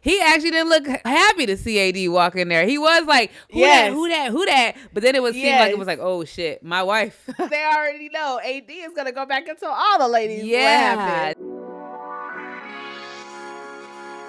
He actually didn't look happy to see AD walk in there. He was like, who Yes. that, who that, who that? But then it would seem like it was like, oh shit, my wife. They already know AD is going to go back and tell all the ladies what Yeah. happened.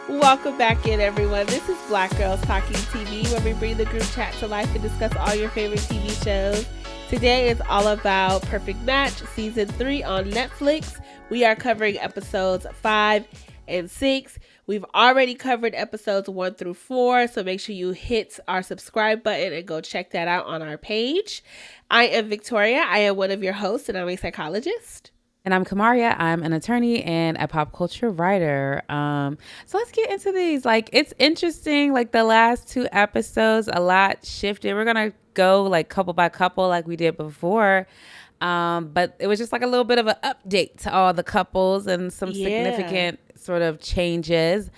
Welcome back in, everyone. This is Black Girls Talking TV, where we bring the group chat to life and discuss all your favorite TV shows. Today is all about Perfect Match, Season 3 on Netflix. We are covering episodes 5 and 6. We've already covered episodes 1 through 4, so make sure you hit our subscribe button and go check that out on our page. I am Victoria. I am one of your hosts, and I'm a psychologist. And I'm Kamaria. I'm an attorney and a pop culture writer. So let's get into these. Like, it's interesting. Like, the last 2 episodes, a lot shifted. We're going to go, like, couple by couple like we did before. But it was just, like, a little bit of an update to all the couples and some significant sort of changes.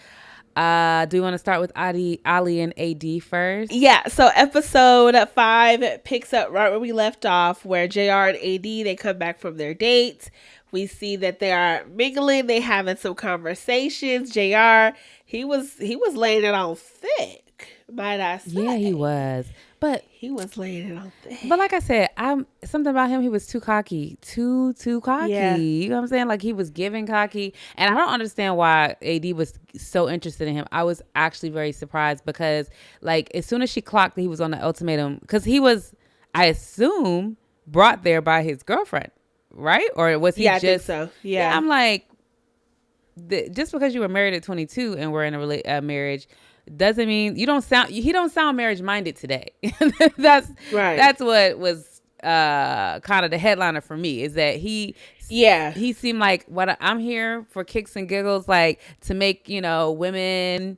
Do you want to start with Ollie and AD first? Yeah, so episode 5 picks up right where we left off, where JR and AD, they come back from their dates. We see that they are mingling, they having some conversations. JR, he was laying it on thick, might I say. Yeah, he was. But he was laying it on thick. But like I said, something about him, he was too cocky. Too cocky. Yeah. You know what I'm saying? Like, he was giving cocky. And I don't understand why AD was so interested in him. I was actually very surprised because, like, as soon as she clocked that he was on the ultimatum, because he was, I assume, brought there by his girlfriend, right? Or was he just... I think so. Yeah. I'm like, just because you were married at 22 and were in a marriage doesn't mean he don't sound marriage minded today. That's right. That's what was kind of the headliner for me, is that he seemed like, what I'm here for kicks and giggles, like to make, women,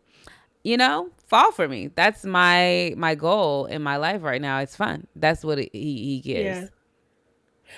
fall for me. That's my goal in my life right now. It's fun. That's what he gives. Yeah.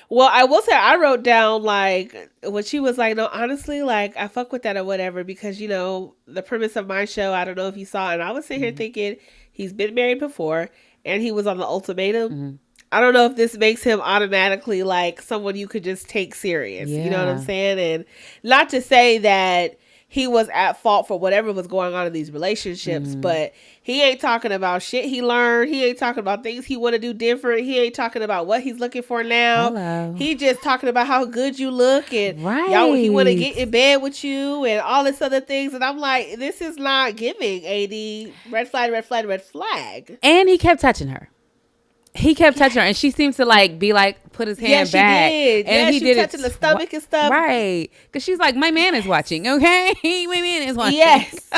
Well, I will say I wrote down, like, when she was like, no, honestly, like, I fuck with that or whatever, because, the premise of my show, I don't know if you saw, and I was sitting here thinking he's been married before and he was on the ultimatum. Mm-hmm. I don't know if this makes him automatically like someone you could just take serious. Yeah. You know what I'm saying? And not to say that he was at fault for whatever was going on in these relationships, but he ain't talking about shit he learned. He ain't talking about things he want to do different. He ain't talking about what he's looking for now. Hello. He just talking about how good you look and y'all, he want to get in bed with you and all this other things. And I'm like, this is not giving AD. Red flag, red flag, red flag. And he kept touching her. He kept touching her, and she seemed to put his hand back. She did. And he did touching the stomach and stuff. Right. Because she's like, my man is watching, okay? My man is watching. Yes.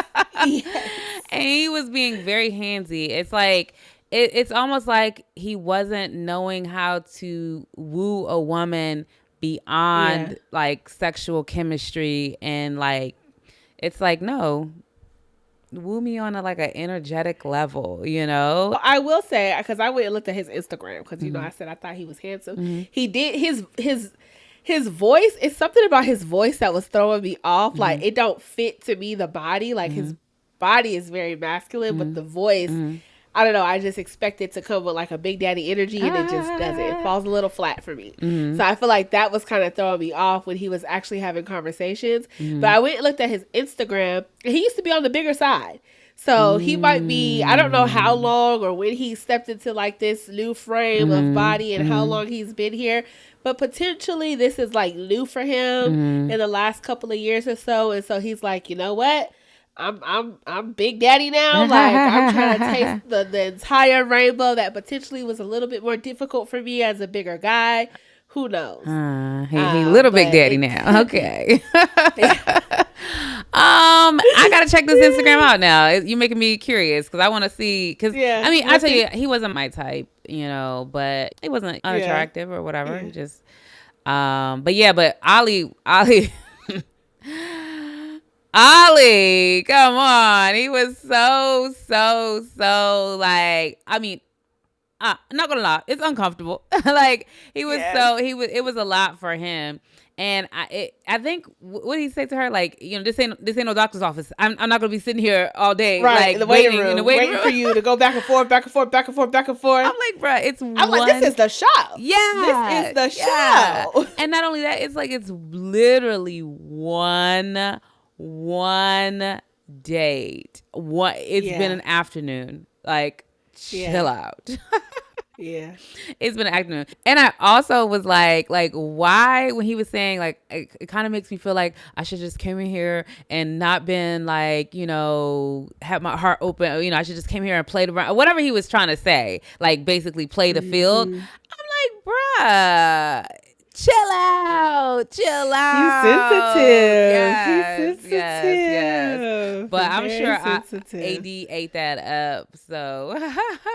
And he was being very handsy. It's like, it's almost like he wasn't knowing how to woo a woman beyond like sexual chemistry. And like, it's like, no. Woo me on an energetic level, Well, I will say, because I went and looked at his Instagram, because I said I thought he was handsome. Mm-hmm. He did his voice. It's something about his voice that was throwing me off. Mm-hmm. Like, it don't fit to me, the body. Like, his body is very masculine, but the voice, I don't know. I just expect it to come with like a big daddy energy, and it just doesn't. It falls a little flat for me. Mm-hmm. So I feel like that was kind of throwing me off when he was actually having conversations. Mm-hmm. But I went and looked at his Instagram, and he used to be on the bigger side. So he might be, I don't know how long or when he stepped into like this new frame of body and how long he's been here. But potentially this is like new for him in the last couple of years or so. And so he's like, you know what? I'm Big Daddy now. Like, I'm trying to taste the entire rainbow that potentially was a little bit more difficult for me as a bigger guy. Who knows? He little Big Daddy now. Okay. I gotta check this Instagram out now. You're making me curious because I want to see. Because I mean, I tell you, he wasn't my type, but he wasn't unattractive or whatever. Just, but Ollie. Ollie, come on. He was so like, I mean, I'm not gonna lie, it's uncomfortable. Like, he was it was a lot for him. And I think, what did he say to her? Like, this ain't no doctor's office. I'm not gonna be sitting here all day, right? Like, in the waiting room, waiting for you to go back and forth, back and forth, back and forth, back and forth. I'm like, bruh, I'm like, this is the show. Yeah, this is the show. And not only that, it's like, it's literally one date. What? It's been an afternoon. Like, chill out. Yeah. It's been an afternoon. And I also was like, why, when he was saying, like, it kind of makes me feel like I should just came in here and not been like, you know, have my heart open. You know, I should just came here and played around. Whatever he was trying to say, like, basically play the field. I'm like, bruh, chill out. He's sensitive. Yes, yes. But I'm sure AD ate that up. So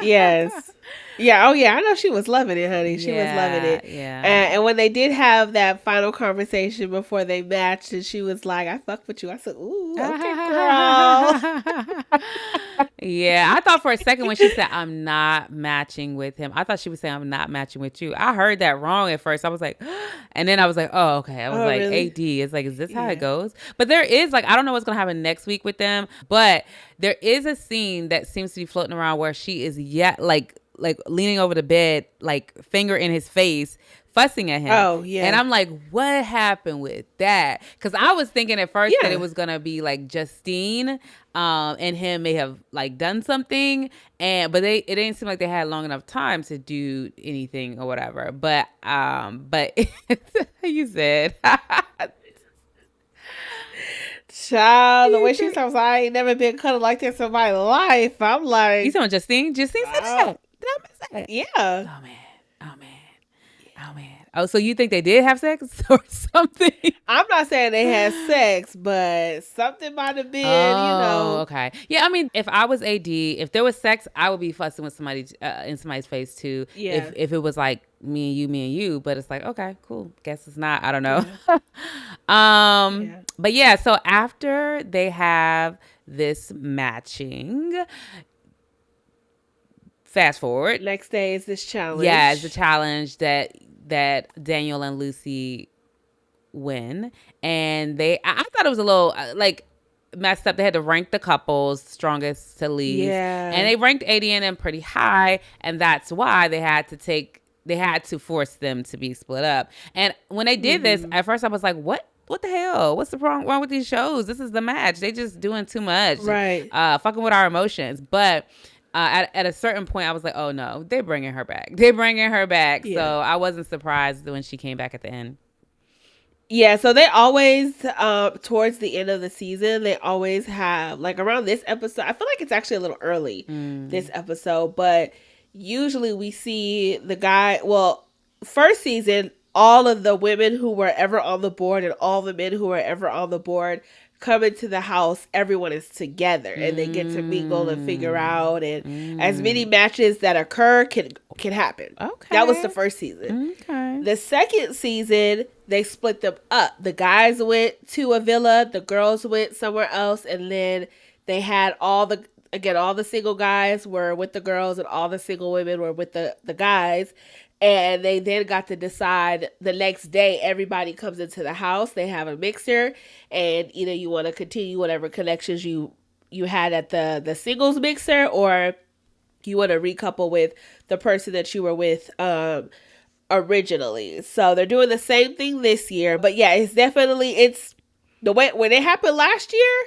yes. Yeah. Oh, yeah. I know she was loving it, honey. She was loving it. Yeah. And when they did have that final conversation before they matched, and she was like, "I fuck with you," I said, "Ooh, okay, girl." Yeah. I thought for a second when she said, "I'm not matching with him," I thought she was saying, "I'm not matching with you." I heard that wrong at first. I was like, and then I was like, "Oh, okay." I was like, really? AD. It's like, is this how it goes? But there is, like, I don't know what's gonna happen next week with them, but there is a scene that seems to be floating around where she is like leaning over the bed, like finger in his face, fussing at him. Oh, yeah. And I'm like, what happened with that? Because I was thinking at first that it was gonna be like Justine and him may have like done something, but it didn't seem like they had long enough time to do anything or whatever. But you said child, the way she sounds, I ain't never been cuddled like this in my life. I'm like, you talking Justine? Justine said that. Did I miss that? Yeah. Oh man. Oh, so you think they did have sex or something? I'm not saying they had sex, but something might have been, okay. Yeah, I mean, if I was AD, if there was sex, I would be fussing with somebody in somebody's face too. Yeah. If it was like me and you, but it's like, okay, cool. Guess it's not. I don't know. But yeah, so after they have this matching, fast forward. Next day is this challenge. Yeah, it's a challenge that Daniel and Lucy win. And I thought it was a little like messed up. They had to rank the couples strongest to least. Yeah. And they ranked AD and them pretty high. And that's why they had to force them to be split up. And when they did this, at first I was like, what the hell? What's the wrong with these shows? This is the match. They just doing too much. Right. Fucking with our emotions. But at a certain point, I was like, oh, no, they're bringing her back. Yeah. So I wasn't surprised when she came back at the end. Yeah, so they always, towards the end of the season, they always have, like around this episode, I feel like it's actually a little early, this episode, but usually we see the guy, first season, all of the women who were ever on the board and all the men who were ever on the board come into the house, everyone is together and they get to mingle and figure out, and as many matches that occur can happen. Okay. That was the first season. Okay. The second season, they split them up. The guys went to a villa, the girls went somewhere else, and then they had all the single guys were with the girls and all the single women were with the guys. And they then got to decide the next day, everybody comes into the house, they have a mixer, and either you want to continue whatever connections you had at the singles mixer, or you want to recouple with the person that you were with originally. So they're doing the same thing this year. But yeah, it's the way when it happened last year.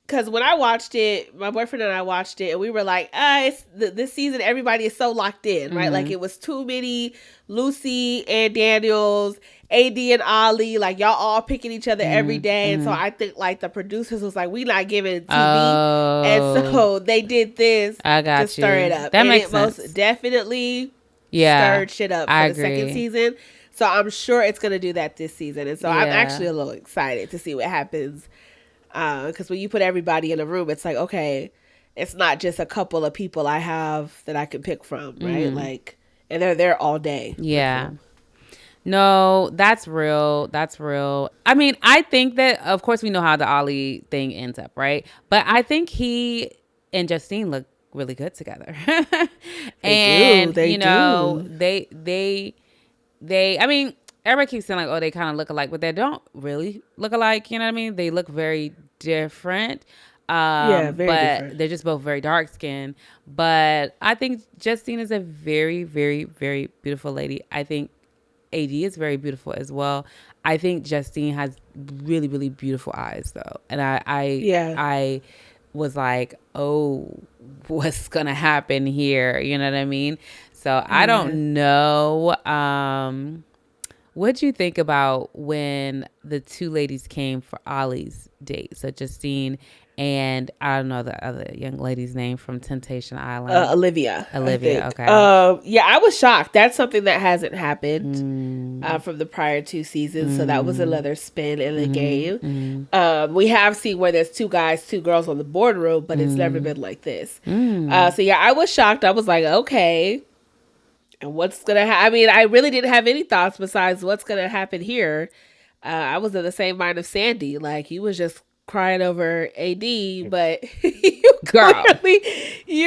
Because when I watched it, my boyfriend and I watched it, and we were like, it's this season, everybody is so locked in, right? Like, it was too many Lucy and Daniels, AD and Ollie, like, y'all all picking each other every day. And so I think, like, the producers was like, we not giving TV. And so they did this to stir it up. That makes sense. Most definitely stirred shit up for the second season. So I'm sure it's going to do that this season. And so I'm actually a little excited to see what happens. Because when you put everybody in a room, it's like, okay, it's not just a couple of people I have that I can pick from, right? Like, and they're there all day. Yeah. No, that's real. I mean, I think that, of course, we know how the Ollie thing ends up, right? But I think he and Justine look really good together. They do. I mean, everybody keeps saying like, oh, they kind of look alike, but they don't really look alike. You know what I mean? They look very different. Very different. They're just both very dark skinned. But I think Justine is a very, very, very beautiful lady. I think AD is very beautiful as well. I think Justine has really, really beautiful eyes though. And I was like, oh, what's going to happen here? You know what I mean? So I don't know. What'd you think about when the two ladies came for Ollie's date? So Justine and I don't know the other young lady's name from Temptation Island. Olivia. Okay. Yeah, I was shocked. That's something that hasn't happened from the prior 2 seasons. So that was another spin in the game. We have seen where there's 2 guys, 2 girls on the boardroom, but it's never been like this. So yeah, I was shocked. I was like, okay. And what's going to happen? I mean, I really didn't have any thoughts besides what's going to happen here. I was in the same mind of Sandy. Like, he was just crying over AD, but you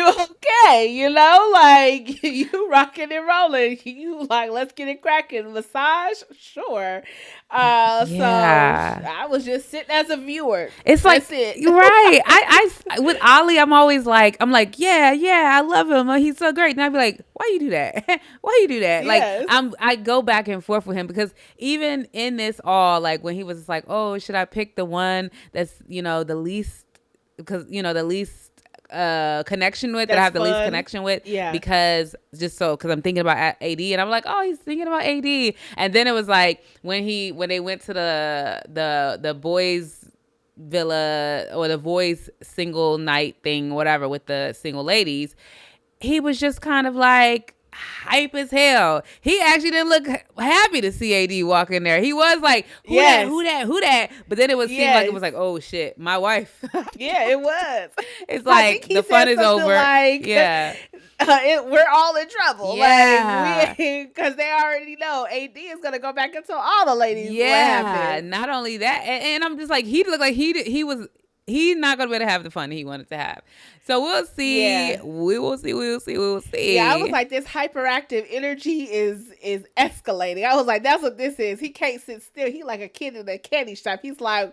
okay, you know, like you rocking and rolling, you like, let's get it cracking. Massage, sure. So I was just sitting as a viewer. It's like, right. I with Ollie, I'm like, yeah, I love him. He's so great. And I'd be like, why you do that? Why you do that? Yes. Like, I go back and forth with him because even in this all, like when he was just like, oh, should I pick the one that's, you know, the least, because, you know, the least connection with, that I have the least connection with, because I'm thinking about AD, and I'm like, oh, he's thinking about AD. And then it was like when they went to the boys villa or the boys single night thing, whatever, with the single ladies, he was just kind of like hype as hell. He actually didn't look happy to see AD walk in there. He was like, who that? But then it was seemed like it was like, oh shit, my wife. Yeah, it was. It's like the fun is over. Like, we're all in trouble. Yeah, because they already know AD is gonna go back and tell all the ladies what happened. Not only that, and I'm just like, he looked like he's not going to be able to have the fun he wanted to have. So we'll see. Yeah. We will see. Yeah, I was like, this hyperactive energy is escalating. I was like, that's what this is. He can't sit still. He like a kid in a candy shop. He's like,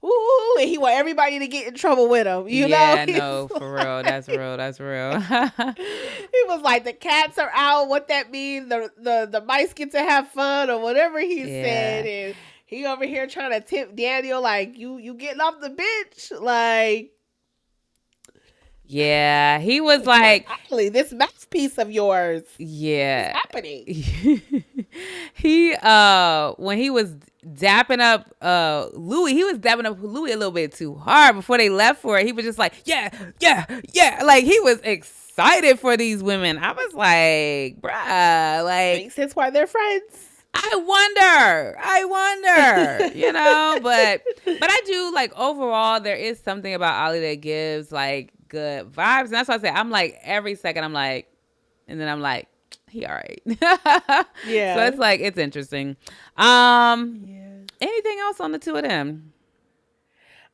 ooh, and he want everybody to get in trouble with him. You know? Yeah, no, for real. That's real. He was like, the cats are out. What that means? The mice get to have fun or whatever he said. And he over here trying to tip Daniel like, you getting off the bench, like. Yeah, he was like, actually, this mouthpiece of yours. Yeah, what's happening? He when he was dapping up Louis, he was dapping up Louis a little bit too hard before they left for it. He was just like, yeah. Like he was excited for these women. I was like, bruh, like makes sense why they're friends. I wonder, you know, but I do like overall there is something about Ollie that gives like good vibes. And that's why I say I'm like every second I'm like, and then I'm like, he all right. Yeah. So it's like, it's interesting. Anything else on the two of them?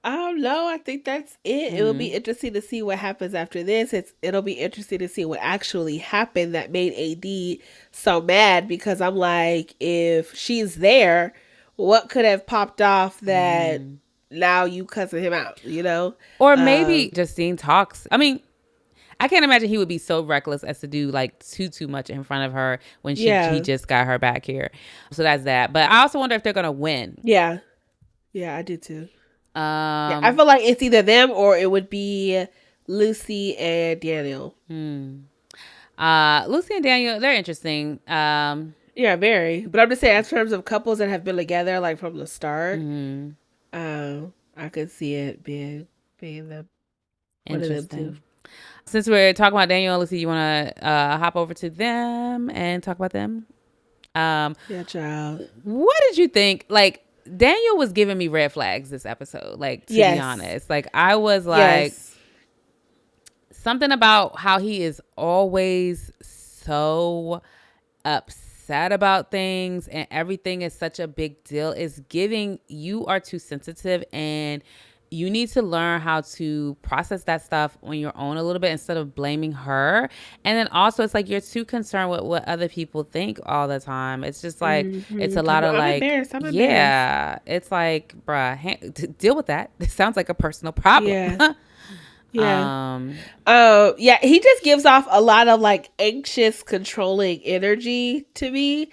No, I think that's it. It will be interesting to see what happens after this. It'll be interesting to see what actually happened that made AD so mad, because I'm like, if she's there, what could have popped off that now you cussing him out, you know? Or maybe Justine talks. I mean, I can't imagine he would be so reckless as to do like too much in front of her when he just got her back here. So that's that. But I also wonder if they're going to win. Yeah, I do too. I feel like it's either them or it would be Lucy and Daniel. Lucy and Daniel, they're interesting. Yeah, very. But I'm just saying, in terms of couples that have been together like from the start, I could see it being them. One of them too. Since we're talking about Daniel and Lucy, you want to hop over to them and talk about them? Yeah, child. What did you think? Like, Daniel was giving me red flags this episode, like, to be honest. Like, I was like, something about how he is always so upset about things and everything is such a big deal is giving, you are too sensitive and you need to learn how to process that stuff on your own a little bit instead of blaming her. And then also it's like you're too concerned with what other people think all the time. It's just like it's a lot of like, yeah, it's like, bruh, deal with that. This sounds like a personal problem. He just gives off a lot of like anxious, controlling energy to me.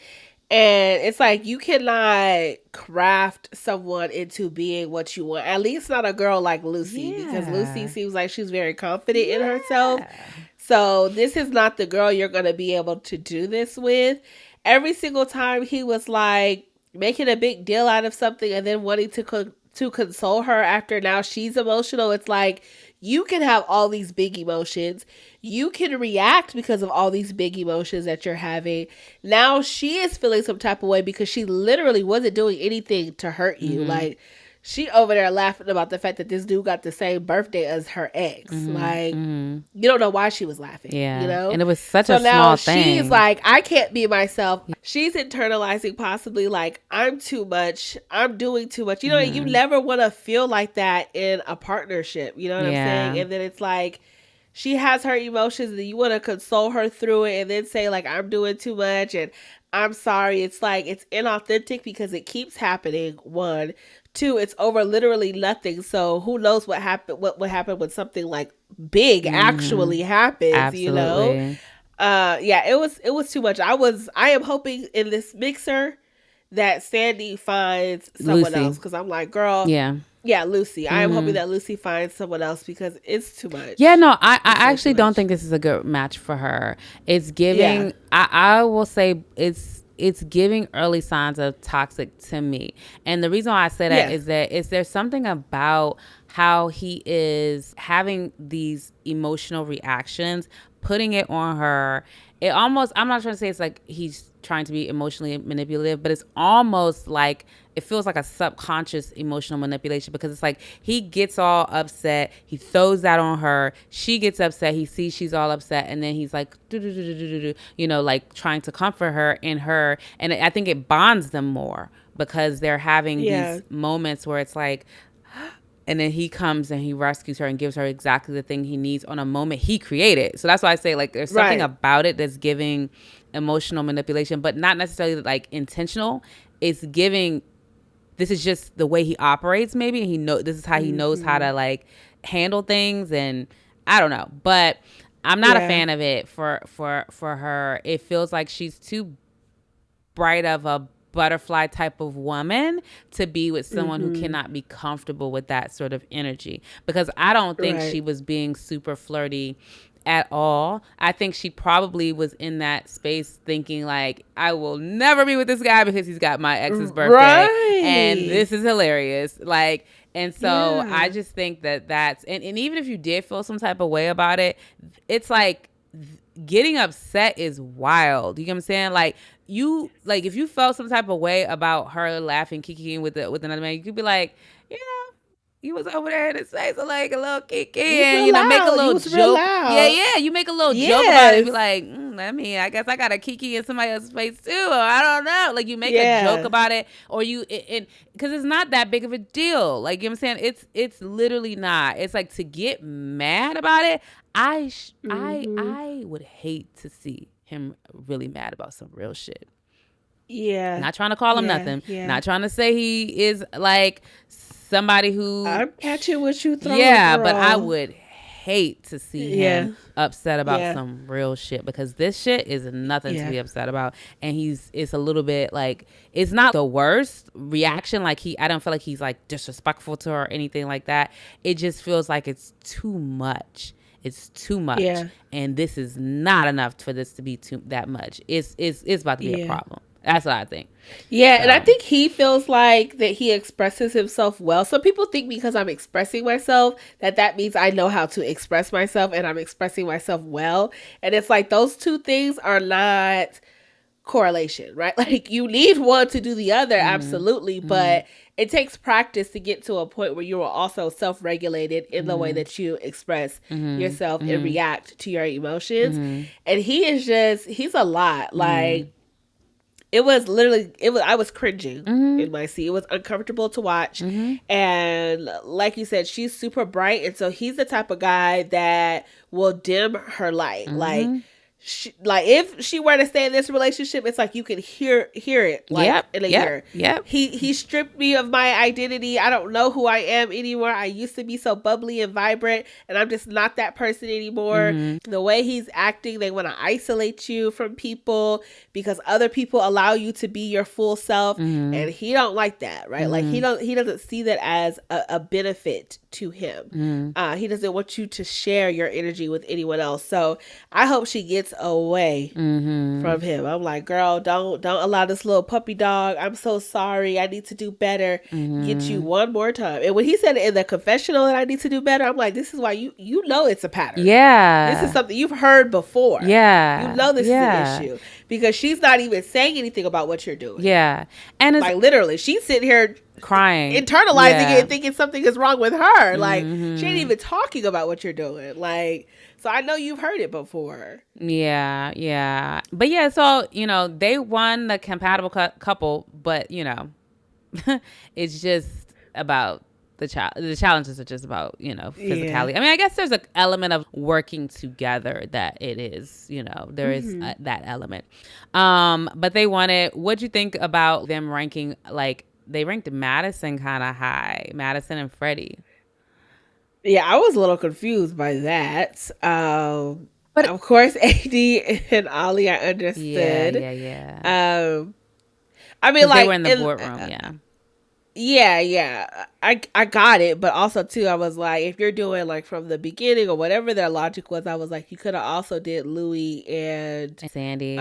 And it's like you cannot craft someone into being what you want. At least not a girl like Lucy, because Lucy seems like she's very confident in herself. So this is not the girl you're going to be able to do this with. Every single time he was like making a big deal out of something and then wanting to console her after now she's emotional. It's like, you can have all these big emotions. You can react because of all these big emotions that you're having. Now she is feeling some type of way because she literally wasn't doing anything to hurt you. Like, she over there laughing about the fact that this dude got the same birthday as her ex. Like, you don't know why she was laughing. Yeah. You know? And it was such a small thing. So now she's like, I can't be myself. She's internalizing possibly like, I'm too much. I'm doing too much. You know, you never want to feel like that in a partnership. You know what I'm saying? And then it's like, she has her emotions and you want to console her through it and then say like, I'm doing too much and I'm sorry. It's like, it's inauthentic because it keeps happening. 1, 2, it's over literally nothing. So who knows what happened, what would happen when something like big actually happens. Absolutely. You know? Yeah, it was too much. I am hoping in this mixer that Sandy finds someone else, because I'm like, girl, Lucy. I am hoping that Lucy finds someone else because it's too much. Yeah, no, I actually don't think this is a good match for her. It's giving, I will say it's giving early signs of toxic to me. And the reason why I say that is there's something about how he is having these emotional reactions, putting it on her. It almost, I'm not trying to say it's like he's trying to be emotionally manipulative, but it's almost like, it feels like a subconscious emotional manipulation, because it's like he gets all upset, he throws that on her, she gets upset, he sees she's all upset, and then he's like, you know, like trying to comfort her in her. And I think it bonds them more because they're having these moments where it's like, and then he comes and he rescues her and gives her exactly the thing he needs on a moment he created. So that's why I say, like, there's something about it that's giving emotional manipulation, but not necessarily like intentional. It's giving, this is just the way he operates maybe. And this is how he knows how to like handle things. And I don't know, but I'm not a fan of it for her. It feels like she's too bright of a butterfly type of woman to be with someone who cannot be comfortable with that sort of energy, because I don't think she was being super flirty at all. I think she probably was in that space thinking like, I will never be with this guy because he's got my ex's birthday and this is hilarious. Like, and so I just think that's, and even if you did feel some type of way about it, it's like getting upset is wild. You know what I'm saying? Like, if you felt some type of way about her laughing, kikiing with another man, you could be like, you know, you was over there in the space of like a little kiki, and make a little joke. Yeah, you make a little joke about it and be like, I guess I got a kiki in somebody else's face too, or I don't know. Like, you make a joke about it, or because it's not that big of a deal. Like, you know what I'm saying? It's literally not. It's like, to get mad about it, I would hate to see him really mad about some real shit. Yeah. Not trying to call him nothing. Yeah. Not trying to say he is like somebody who, I'm catching what you throwing. Yeah, but I would hate to see him upset about some real shit, because this shit is nothing to be upset about. And it's a little bit like, it's not the worst reaction. Like, I don't feel like he's like disrespectful to her or anything like that. It just feels like it's too much. It's too much. Yeah. And this is not enough for this to be that much. It's about to be a problem. That's what I think. Yeah, and I think he feels like that he expresses himself well. Some people think because I'm expressing myself that means I know how to express myself and I'm expressing myself well. And it's like, those two things are not correlation, right? Like, you need one to do the other, absolutely, but it takes practice to get to a point where you are also self-regulated in the way that you express yourself and react to your emotions. And he's a lot. Like, I was cringing in my seat. It was uncomfortable to watch. And like you said, she's super bright. And so he's the type of guy that will dim her light. Like, like if she were to stay in this relationship, it's like you can hear it like in a year. He stripped me of my identity. I don't know who I am anymore. I used to be so bubbly and vibrant, and I'm just not that person anymore. The way he's acting, they want to isolate you from people because other people allow you to be your full self, and he don't like that, right? Like he doesn't see that as a benefit to him. He doesn't want you to share your energy with anyone else. So I hope she gets away from him. I'm like, girl, don't allow this little puppy dog. I'm so sorry. I need to do better. Get you one more time. And when he said in the confessional that I need to do better, I'm like, this is why you know it's a pattern. Yeah. This is something you've heard before. Yeah. You know this is an issue. Because she's not even saying anything about what you're doing. Yeah. And it's like literally, she's sitting here crying, internalizing it and thinking something is wrong with her. Like she ain't even talking about what you're doing. Like, so I know you've heard it before. Yeah. But yeah, so, you know, they won the compatible couple, but, you know, it's just about the challenges are just about, you know, physicality. I mean, I guess there's an element of working together that it is, you know, there is that element. But they won it. What'd you think about them ranking, like, they ranked Madison kind of high, Madison and Freddy? Yeah, I was a little confused by that. But of course, AD and Ollie, I understood. Yeah. I mean, like they were in the boardroom. Yeah. I got it, but also too, I was like, if you're doing like from the beginning or whatever their logic was, I was like, you could have also did Louis and Sandy.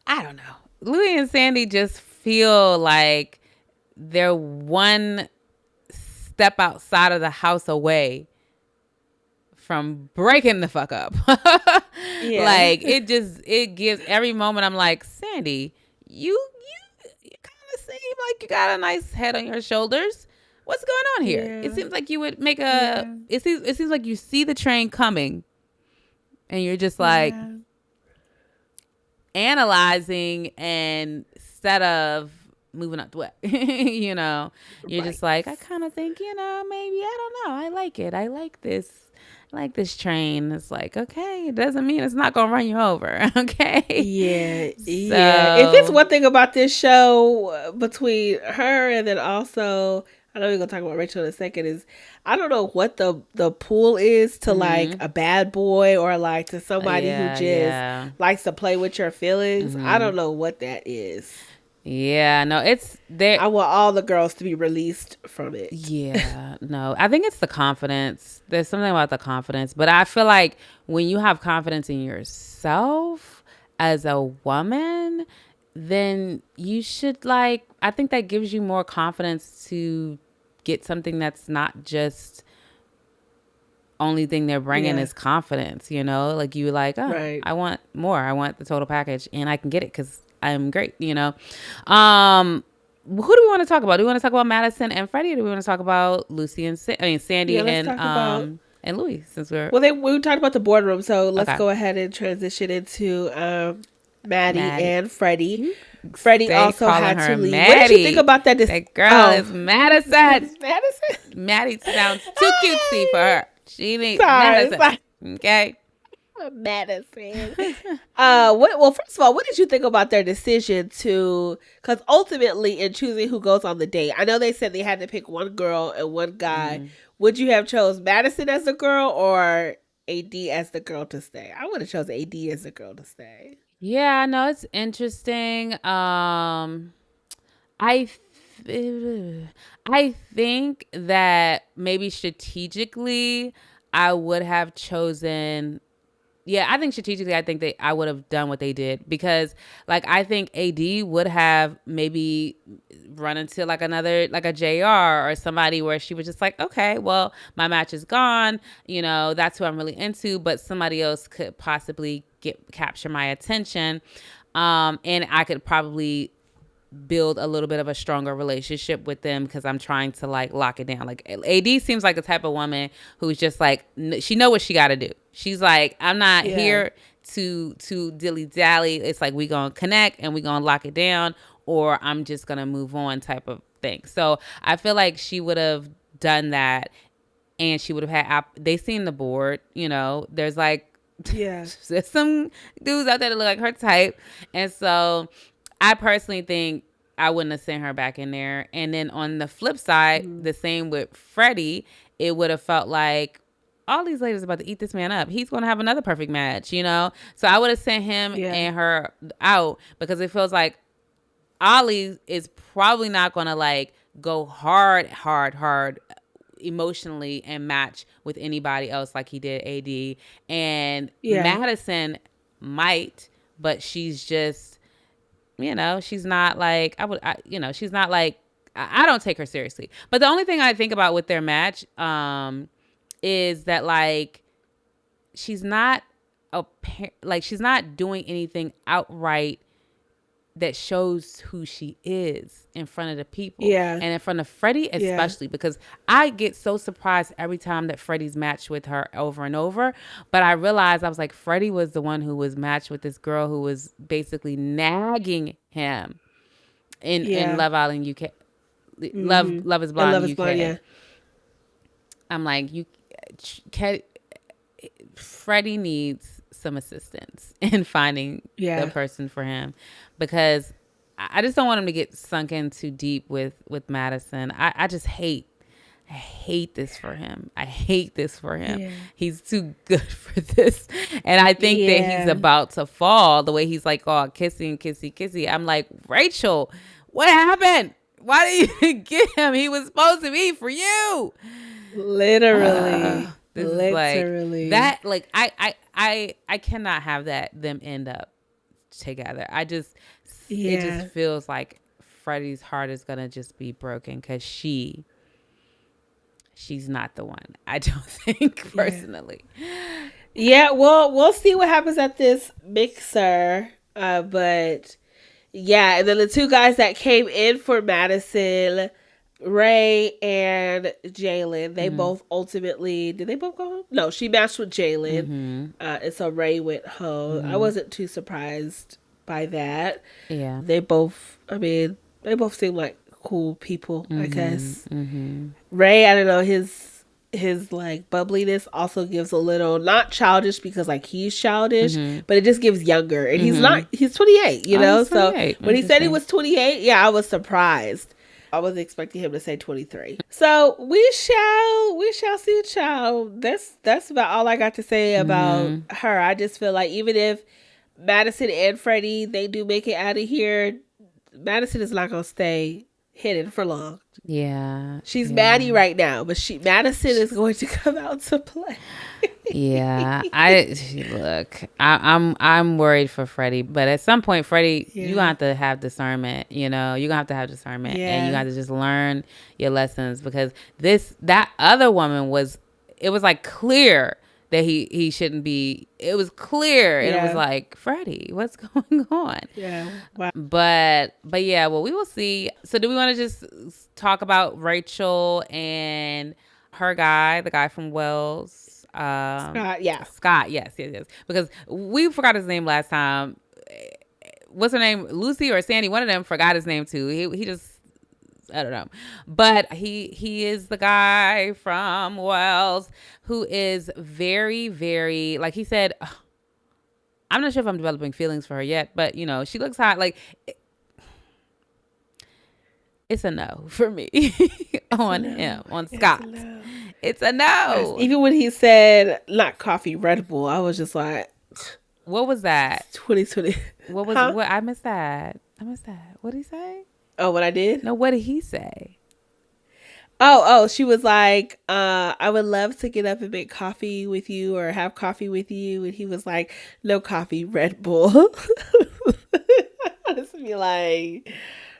I don't know. Louis and Sandy just feel like they're one step outside of the house away from breaking the fuck up. Like it gives every moment. I'm like, Sandy, you kind of seem like you got a nice head on your shoulders. What's going on here? It seems like you would make it seems like you see the train coming and you're just like analyzing, and instead of moving up the way, you know, you're just like, I kind of think, you know, maybe, I don't know, I like it, I like this train. It's like, okay, it doesn't mean it's not gonna run you over. Okay. If it's one thing about this show between her and then also, I know we're gonna talk about Rachel in a second, is I don't know what the pull is to like a bad boy or like to somebody who just likes to play with your feelings. I don't know what that is. Yeah, no, it's there. I want all the girls to be released from it. Yeah, no, I think it's the confidence. There's something about the confidence, but I feel like when you have confidence in yourself as a woman, then you should like, I think that gives you more confidence to get something that's not just only thing they're bringing is confidence, you know, like you like, oh, I want more. I want the total package and I can get it because I'm great, you know. Who do we want to talk about? Do we want to talk about Madison and Freddie, or do we want to talk about Lucy and Sandy and Louis? Since we talked about the boardroom, so let's go ahead and transition into Maddie and Freddie. Freddie also had to leave. Maddie. What did you think about that? That girl is Madison. Maddie sounds too cutesy for her. She needs Madison. Okay. Madison. Well, first of all, what did you think about their decision to? Because ultimately, in choosing who goes on the date, I know they said they had to pick one girl and one guy. Would you have chose Madison as the girl or AD as the girl to stay? I would have chose AD as the girl to stay. Yeah, no, it's interesting. I think that maybe strategically, I would have chosen. Yeah, I think strategically, I would have done what they did because, like, I think AD would have maybe run into like another, like a JR or somebody where she was just like, okay, well, my match is gone. You know, that's who I'm really into, but somebody else could possibly capture my attention. And I could probably build a little bit of a stronger relationship with them because I'm trying to like lock it down. Like AD seems like the type of woman who's just like, she know what she got to do. She's like, I'm not here to dilly dally. It's like we gonna connect and we gonna lock it down, or I'm just gonna move on type of thing. So I feel like she would have done that, and she would have had. They seen the board. You know, there's like Yeah. There's some dudes out there that look like her type. And so I personally think I wouldn't have sent her back in there. And then on the flip side, the same with Freddie, it would have felt like all these ladies are about to eat this man up. He's going to have another perfect match, you know? So I would have sent him and her out because it feels like Ollie is probably not going to like go hard emotionally and match with anybody else like he did AD. And Madison might, but she's just, you know, she's not like, she's not like, I don't take her seriously. But the only thing I think about with their match is that like, she's not she's not doing anything outright that shows who she is in front of the people. Yeah. And in front of Freddie especially, because I get so surprised every time that Freddie's matched with her over and over. But I realized, I was like, Freddie was the one who was matched with this girl who was basically nagging him in Love Island UK. Love is Blind UK. Blind, I'm like, Freddie needs some assistance in finding the person for him, because I just don't want him to get sunk in too deep with Madison. I just hate this for him. I hate this for him. Yeah. He's too good for this. And I think that he's about to fall the way he's like, oh, kissy. I'm like, Rachel, what happened? Why did you get him? He was supposed to be for you. Literally. Literally. That, like, I cannot have them end up together. It just feels like Freddie's heart is gonna just be broken because she's not the one. I don't think, personally. Yeah, well, we'll see what happens at this mixer. But yeah, and then the two guys that came in for Madison, Ray and Jalen, they both ultimately, did they both go home? No, she matched with Jalen. And so Ray went home. I wasn't too surprised by that. Yeah. They both seem like cool people, I guess. Ray, I don't know, his like bubbliness also gives a little, not childish because like he's childish, but it just gives younger. And he's 28, you know? So when he said he was 28, I was surprised. I wasn't expecting him to say 23. So we shall see a child. That's about all I got to say about her. I just feel like even if Madison and Freddie, they do make it out of here, Madison is not going to stay hidden for long. Yeah. She's Maddie right now, but Madison is going to come out to play. I'm worried for Freddie, but at some point, Freddie, you gonna have to have discernment. You know, you're gonna have to have discernment, and you got to just learn your lessons, because that other woman it was like clear that he shouldn't be. It was clear, and it was like, Freddie, what's going on? Yeah. Wow. But yeah, well, we will see. So do we want to just talk about Rachel and her guy, the guy from Wells? Scott, yes. Because we forgot his name last time. What's her name? Lucy or Sandy? One of them forgot his name too. He just, I don't know. But he is the guy from Wells who is very, very, like he said, I'm not sure if I'm developing feelings for her yet, but you know, she looks hot. Like, it's a no for me on him, on Scott. It's a no. Even when he said not coffee, Red Bull, I was just like, what was that? 2020. What was what? I missed that. What did he say? Oh, what I did? No, what did he say? Oh, she was like, I would love to get up and make coffee with you or have coffee with you. And he was like, no coffee, Red Bull. I just be like,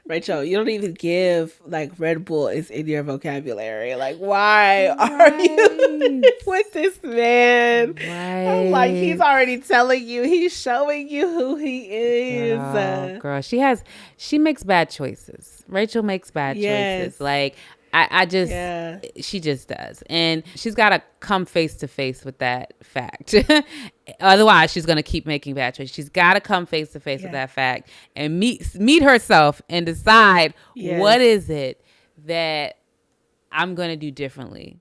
Rachel, you don't even give like Red Bull is in your vocabulary. Like, why are you with this man? Right. I'm like, he's already telling you, he's showing you who he is. Girl, she makes bad choices. Rachel makes bad choices. Like, she just does. And she's got to come face to face with that fact. Otherwise, she's going to keep making bad choices. She's got to come face to face with that fact and meet herself and decide what is it that I'm going to do differently.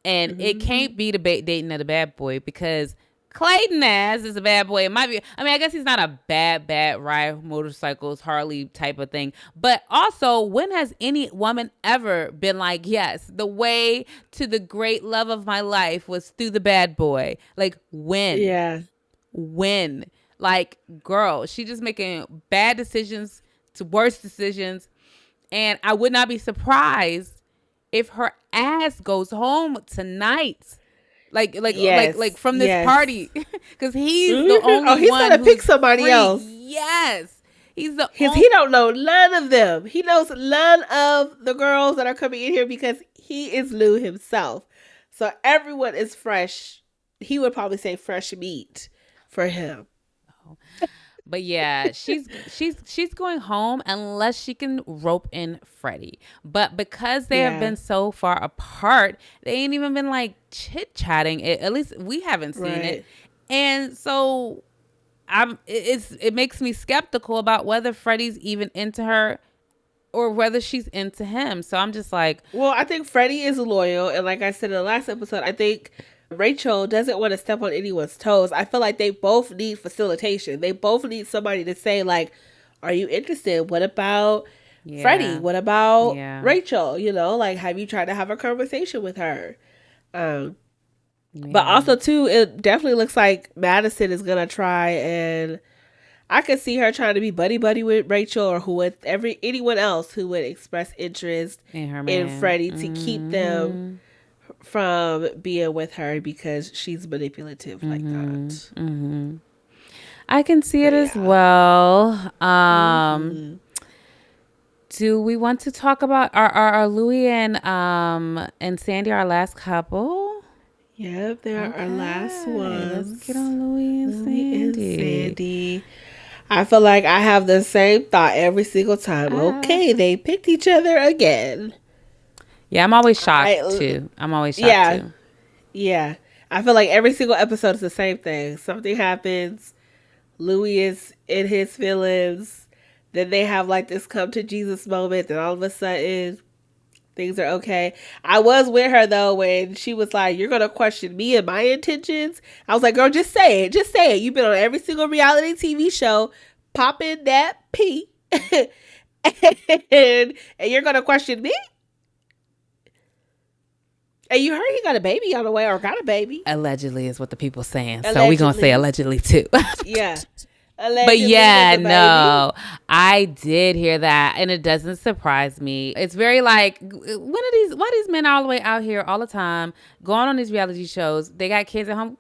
And it can't be the dating of the bad boy, because Clayton ass is a bad boy. It might be. I mean, I guess he's not a bad ride motorcycles, Harley type of thing. But also, when has any woman ever been like, yes, the way to the great love of my life was through the bad boy? Like, when? Yeah. When? Like, girl, she just making bad decisions to worse decisions. And I would not be surprised if her ass goes home tonight. Like from this party, because he's the only he's one gonna pick somebody else. Yes, he's the because he don't know none of them. He knows none of the girls that are coming in here because he is Lou himself. So everyone is fresh. He would probably say fresh meat for him. But yeah, she's going home unless she can rope in Freddie. But because they have been so far apart, they ain't even been like chit-chatting. At least we haven't seen it. And so it makes me skeptical about whether Freddie's even into her or whether she's into him. So I'm just like, well, I think Freddie is loyal, and like I said in the last episode, I think Rachel doesn't want to step on anyone's toes. I feel like they both need facilitation. They both need somebody to say, like, are you interested? What about Freddie? What about Rachel? You know, like, have you tried to have a conversation with her? But also, too, it definitely looks like Madison is going to try, and I could see her trying to be buddy-buddy with Rachel or anyone else who would express interest in Freddie to keep them from being with her because she's manipulative like that. I can see it as well. Do we want to talk about our Louis and Sandy, our last couple? Yep, they're our last ones. Let's get on Louis and Sandy. I feel like I have the same thought every single time. Okay, they picked each other again. Yeah, I'm always shocked too. Yeah. I feel like every single episode is the same thing. Something happens. Louis is in his feelings. Then they have like this come to Jesus moment. Then all of a sudden, things are okay. I was with her though when she was like, you're going to question me and my intentions. I was like, girl, just say it. Just say it. You've been on every single reality TV show popping that pee. and you're going to question me? And you heard he got a baby on the way or got a baby. Allegedly is what the people saying. So we're going to say allegedly too. Yeah. Allegedly, but yeah, no, I did hear that. And it doesn't surprise me. It's very like, why these men all the way out here all the time going on these reality shows? They got kids at home.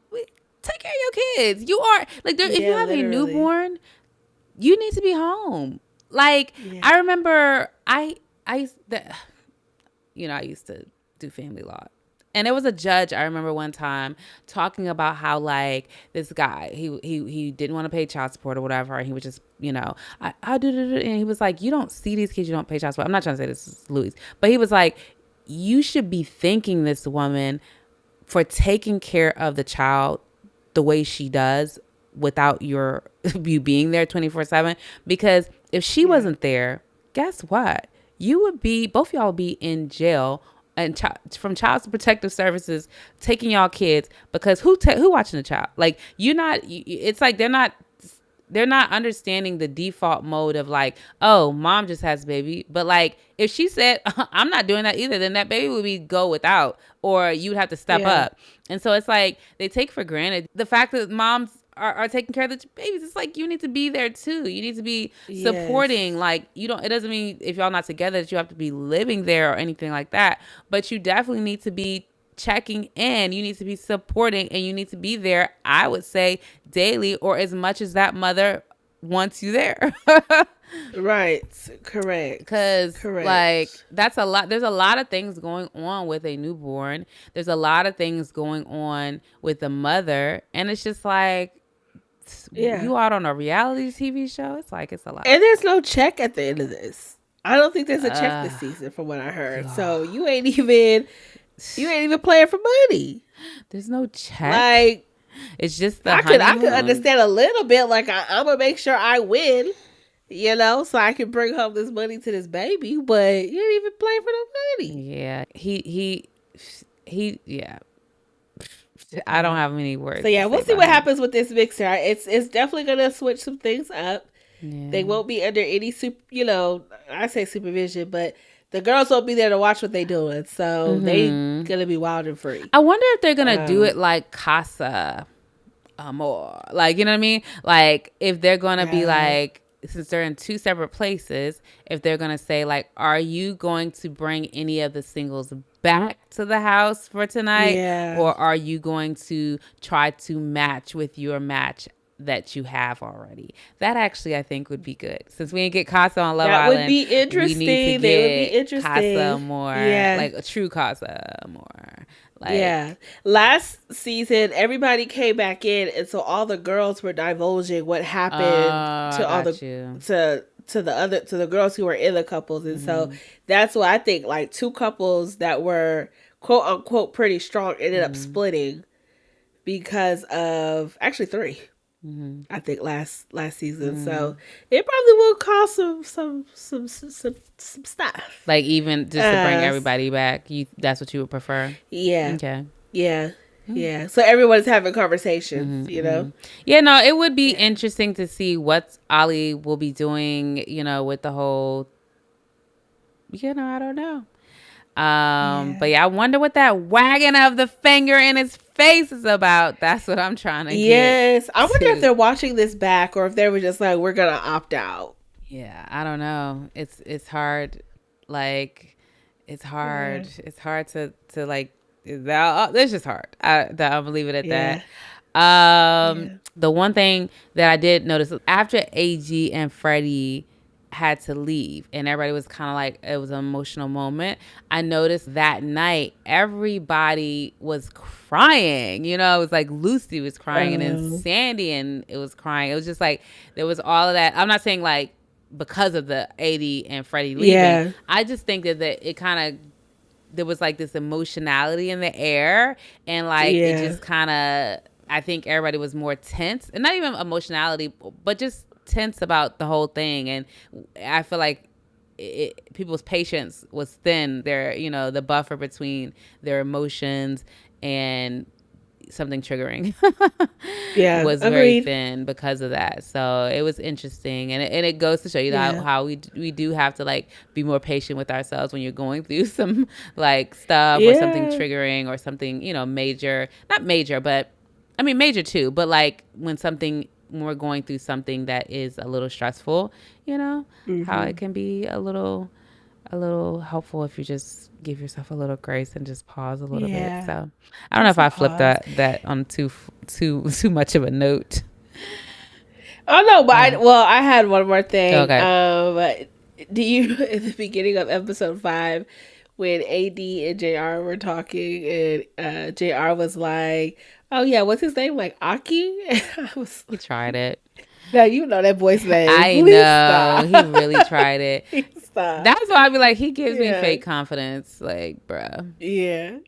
Take care of your kids. You are like, if you have a newborn, you need to be home. Like, I remember I used to do family law. And there was a judge I remember one time talking about how like this guy he didn't want to pay child support or whatever, and he was just I do it, and he was like, you don't see these kids, you don't pay child support. I'm not trying to say this is Louis, but he was like, you should be thanking this woman for taking care of the child the way she does without you being there 24/7, because if she wasn't there, guess what? You would be, both of y'all would be in jail and from Child Protective Services taking y'all kids, because who watching the child? Like, it's like they're not understanding the default mode of like, oh, mom just has a baby. But like, if she said, I'm not doing that either, then that baby would go without, or you'd have to step up. And so it's like they take for granted the fact that moms are taking care of the babies. It's like, you need to be there too. You need to be supporting. Like, it doesn't mean if y'all not together that you have to be living there or anything like that, but you definitely need to be checking in. You need to be supporting, and you need to be there, I would say, daily, or as much as that mother wants you there. Right. Correct. Because like, that's a lot. There's a lot of things going on with a newborn. There's a lot of things going on with the mother, and it's just like, you out on a reality TV show. It's like, it's a lot. And there's no check at the end of this. I don't think there's a check this season from what I heard. So you ain't even playing for money. There's no check. Like, it's just the I could understand a little bit. Like, I'm gonna make sure I win, so I can bring home this money to this baby. But you ain't even playing for no money. Yeah, he yeah. I don't have many words. So yeah, we'll see what happens with this mixer. It's definitely gonna switch some things up. Yeah. They won't be under any I say supervision, but the girls won't be there to watch what they're doing. So they gonna be wild and free. I wonder if they're gonna do it like Casa Amor. Like, you know what I mean? Like, if they're gonna be like, since they're in two separate places, if they're gonna say like, are you going to bring any of the singles back to the house for tonight? Yeah. Or are you going to try to match with your match that you have already? That actually I think would be good. Since we didn't get Casa on Love Island. That would be interesting. We need to get Casa Amor. Yeah. Like a true Casa Amor. Like, yeah. Last season, everybody came back in, and so all the girls were divulging what happened to all the girls who were in the couples, and so that's why I think like two couples that were quote unquote pretty strong ended up splitting because of actually three. I think last season, so it probably will cause some stuff. Like even just to bring everybody back, that's what you would prefer? Yeah. Okay. Yeah. Yeah. So everyone's having conversations, you know? Yeah, no, it would be interesting to see what Ollie will be doing, with the whole, I don't know. But yeah, I wonder what that wagging of the finger in his face is about. That's what I'm trying to get. Yes. I wonder if they're watching this back or if they were just like, we're going to opt out. Yeah, I don't know. It's hard. Like, it's hard. Yeah. It's hard to like, it's just hard. I'll leave it at that. The one thing that I did notice after AG and Freddie had to leave and everybody was kind of like, it was an emotional moment, I noticed that night everybody was crying. It was like Lucy was crying and then Sandy and it was crying. It was just like there was all of that. I'm not saying like because of the AD and Freddie leaving. I just think that it kind of, there was like this emotionality in the air and like it just kind of, I think everybody was more tense, and not even emotionality but just tense about the whole thing. And I feel like people's patience was thin. The buffer between their emotions and something triggering was very thin because of that. So it was interesting, and it goes to show you how we do have to like be more patient with ourselves when you're going through some like stuff or something triggering or something major, not major, but I mean major too, but like when we're going through something that is a little stressful, how it can be a little helpful if you just give yourself a little grace and just pause a little bit. So I don't know if I flipped that on too much of a note. Oh no, but I had one more thing. Okay. Do you in the beginning of episode 5 when AD and JR were talking and JR was like, oh yeah, what's his name? Like Aki? He tried it. Now you know that boy's name. I know. He really tried it. That's why I be like, he gives me fake confidence. Like, bruh. Yeah.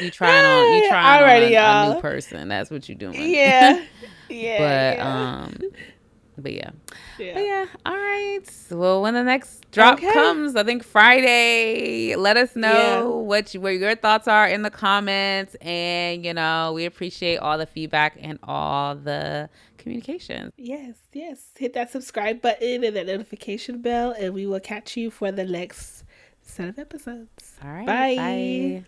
You trying on a new person. That's what you're doing. Yeah. Yeah. But yeah. But yeah. All right. Well, when the next drop comes, I think Friday, let us know what your thoughts are in the comments. And, we appreciate all the feedback and all the communication. Yes. Hit that subscribe button and that notification bell, and we will catch you for the next set of episodes. All right. Bye.